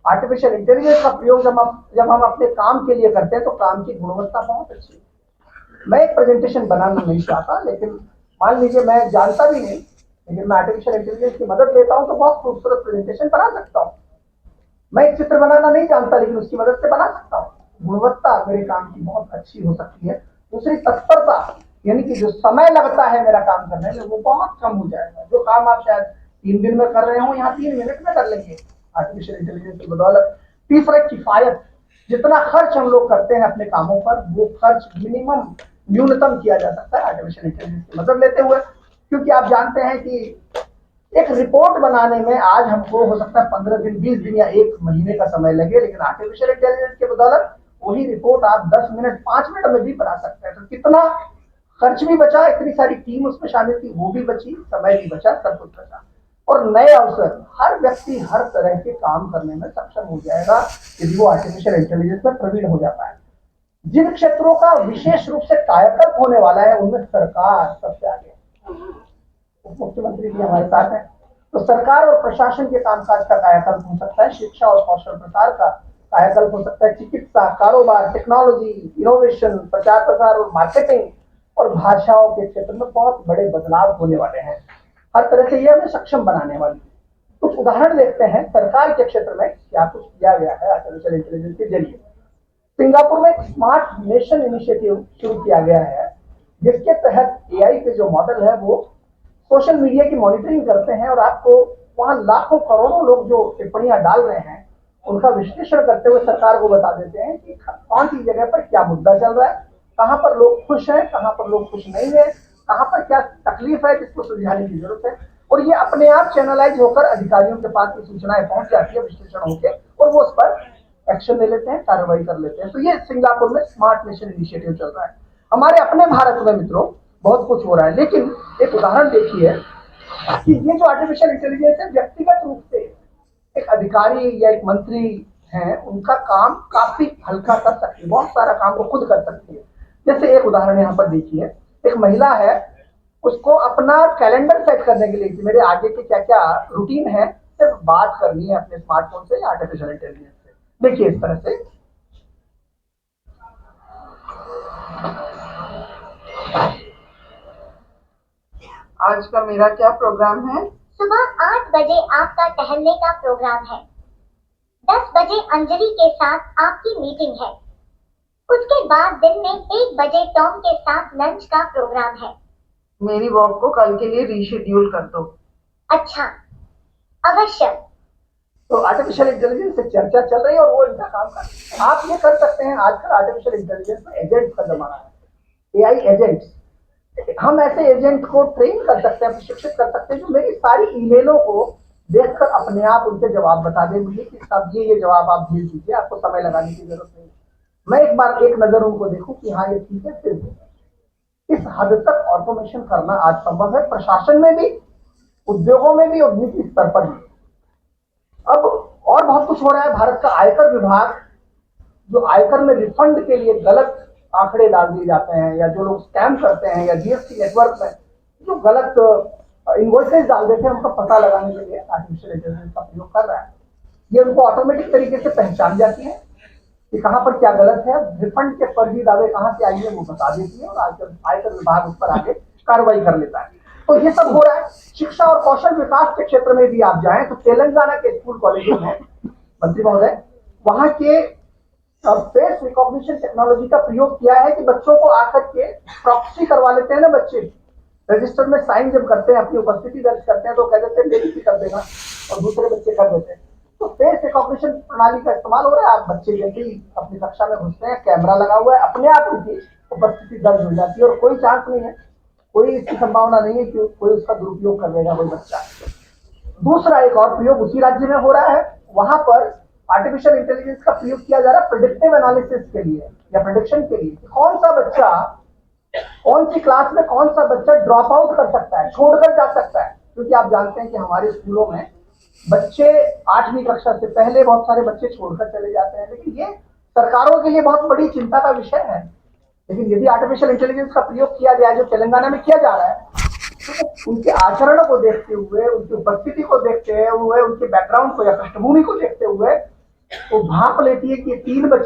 Artificial intelligence का प्रयोग जब हम अपने काम के लिए करते हैं तो काम की गुणवत्ता बहुत अच्छी है। मैं एक प्रेजेंटेशन बनाना नहीं चाहता, लेकिन मान लीजिए मैं जानता भी नहीं, लेकिन मैं आर्टिफिशियल इंटेलिजेंस की मदद लेता हूं तो बहुत खूबसूरत प्रेजेंटेशन बना सकता हूं। मैं एक चित्र बनाना नहीं जानता, लेकिन उसकी मदद से बना सकता हूं। गुणवत्ता मेरे काम की बहुत अच्छी हो सकती है। दूसरी तत्परता, यानी कि जो समय लगता है मेरा काम करने में वो बहुत कम हो जाएगा। जो काम आप शायद 3 दिन में कर रहे हो, यहाँ 3 मिनट में कर लेंगे आर्टिफिशियल इंटेलिजेंस की बदौलत। तीसरा किफायत, जितना खर्च हम लोग करते हैं अपने कामों पर, वो खर्च मिनिमम न्यूनतम किया जा सकता है आर्टिफिशियल इंटेलिजेंस की मदद लेते हुए। क्योंकि आप जानते हैं कि एक रिपोर्ट बनाने में आज हमको हो सकता है 15 दिन, 20 दिन या 1 महीने का समय लगे, लेकिन आर्टिफिशियल इंटेलिजेंस के बदौलत वही रिपोर्ट आप 10 मिनट, 5 मिनट में भी बना सकते हैं। तो कितना खर्च भी बचा, इतनी सारी टीम उसमें शामिल थी वो भी बची, समय भी बचा, सब कुछ बचा। और नए अवसर, हर व्यक्ति हर तरह के काम करने में सक्षम हो जाएगा यदि वो आर्टिफिशियल इंटेलिजेंस में प्रवीण हो जाता है। जिन क्षेत्रों का विशेष रूप से कायाकल्प होने वाला है उनमें सरकार सबसे आगे है। उप मुख्यमंत्री भी हमारे साथ हैं। तो सरकार और प्रशासन के कामकाज का कायाकल्प हो सकता है, शिक्षा और कौशल प्रसार का कायाकल्प हो सकता है, चिकित्सा, कारोबार, टेक्नोलॉजी, इनोवेशन, प्रचार प्रसार और मार्केटिंग और भाषाओं के क्षेत्र में बहुत बड़े बदलाव होने वाले हैं। हर तरह से यह हमें सक्षम बनाने वाली। कुछ उदाहरण देखते हैं सरकार के क्षेत्र में क्या कुछ किया गया है आर्टिफिशियल इंटेलिजेंस के जरिए। सिंगापुर में एक स्मार्ट नेशन इनिशिएटिव शुरू किया गया है, जिसके तहत एआई के जो मॉडल है वो सोशल मीडिया की मॉनिटरिंग करते हैं और आपको वहां लाखों करोड़ों लोग जो टिप्पणियां डाल रहे हैं उनका विश्लेषण करते हुए सरकार को बता देते हैं कि कौन सी जगह पर क्या मुद्दा चल रहा है, कहां पर लोग खुश हैं, कहां पर लोग खुश नहीं है, कहां पर क्या तकलीफ है जिसको सुलझाने की जरूरत है। और ये अपने आप चैनलाइज होकर अधिकारियों के पास ये सूचनाएं पहुंच जाती है विश्लेषण होकर, और वो उस पर एक्शन ले लेते हैं, कार्रवाई कर लेते हैं। तो ये सिंगापुर में स्मार्ट नेशन इनिशिएटिव चल रहा है। हमारे अपने भारत में मित्रों बहुत कुछ हो रहा है, लेकिन एक उदाहरण देखिए कि ये जो आर्टिफिशियल इंटेलिजेंस है व्यक्तिगत रूप से एक अधिकारी या एक मंत्री है, उनका काम काफी हल्का कर सकती है, बहुत सारा काम वो खुद कर सकती है। जैसे एक उदाहरण यहाँ पर देखिए, एक महिला है, उसको अपना कैलेंडर सेट करने के लिए कि मेरे आगे के क्या क्या रूटीन है, सिर्फ बात करनी है अपने स्मार्टफोन से या आर्टिफिशियल इंटेलिजेंस से। देखिए इस तरह से आज का मेरा क्या प्रोग्राम है। सुबह 8 बजे आपका टहलने का प्रोग्राम है। 10 बजे अंजलि के साथ आपकी मीटिंग है। उसके बाद दिन में 1 बजे टॉम के साथ लंच का प्रोग्राम है। मेरी वॉक को कल के लिए रीशेड्यूल कर दो। अच्छा, अवश्य। तो आर्टिफिशियल इंटेलिजेंस से चर्चा चल रही है और वो इनका काम कर रही है। आप ये कर सकते हैं, आजकल आर्टिफिशियल इंटेलिजेंस में एजेंट्स का जमाना है, एआई एजेंट्स। हम ऐसे एजेंट को ट्रेन कर सकते हैं, प्रशिक्षित कर सकते हैं जो मेरी सारी ईमेलों को देखकर अपने आप उनके जवाब बता दें मुझे कि साहब ये जवाब आप भेज दीजिए, आपको समय लगाने की जरूरत नहीं। मैं एक बार एक नजर उनको देखूं कि हाँ ये ठीक है, फिर इस हद तक ऑटोमेशन करना आज संभव है, प्रशासन में भी, उद्योगों में भी और निजी स्तर पर भी। अब और बहुत कुछ हो रहा है। भारत का आयकर विभाग, जो आयकर में रिफंड के लिए गलत आंकड़े डाल दिए जाते हैं, या जो लोग स्कैम करते हैं, या जीएसटी नेटवर्क में जो गलत इनवॉइसेस डाल देते हैं, उनका पता लगाने के लिए आर्टिफिशियल इंटेलिजेंस का प्रयोग कर रहा है। ये उनको ऑटोमेटिक तरीके से पहचान जाती है कि कहां पर क्या गलत है, रिफंड के फर्जी दावे कहां से आई है वो बता देती है, और आयकर विभाग उस पर आगे कार्रवाई कर लेता है। तो ये सब हो रहा है। शिक्षा और कौशल विकास के क्षेत्र में भी आप जाएं तो तेलंगाना के स्कूल कॉलेजों में मंत्री महोदय वहां के फेस रिकॉग्निशन टेक्नोलॉजी का प्रयोग किया है कि बच्चों को आकर के प्रॉक्सी करवा लेते हैं ना बच्चे, रजिस्टर में साइन जब करते हैं, अपनी उपस्थिति दर्ज करते हैं, तो कह देते हैं बेटी कर देगा और दूसरे बच्चे कर देते हैं। तो फेस रिकॉग्निशन प्रणाली का इस्तेमाल हो रहा है। आप बच्चे जैसे ही अपनी कक्षा में घुसते हैं, कैमरा लगा हुआ है, अपने आप उनकी उपस्थिति दर्ज हो जाती है और कोई चांस नहीं है, कोई इसकी संभावना नहीं है कि कोई उसका दुरुपयोग कर लेगा कोई बच्चा। दूसरा एक और प्रयोग उसी राज्य में हो रहा है, वहां पर आर्टिफिशियल इंटेलिजेंस का प्रयोग किया जा रहा है प्रेडिक्टिव एनालिसिस के लिए या प्रेडिक्शन के लिए। कौन सा बच्चा कौन सी क्लास में कौन सा बच्चा ड्रॉप आउट कर सकता है, छोड़कर जा सकता है। क्योंकि आप जानते हैं कि हमारे स्कूलों में बच्चे 8वीं कक्षा से पहले बहुत सारे बच्चे छोड़कर चले जाते हैं, लेकिन ये सरकारों के लिए बहुत बड़ी चिंता का विषय है। लेकिन यदि आर्टिफिशियल इंटेलिजेंस का प्रयोग किया जाए, जो तेलंगाना में किया जा रहा है, तो उनके आचरण को देखते हुए, उनकी उपस्थिति को देखते हुए, उनके बैकग्राउंड को या पृष्ठभूमि को देखते हुए वो भाप लेती है कि 3 बच्चे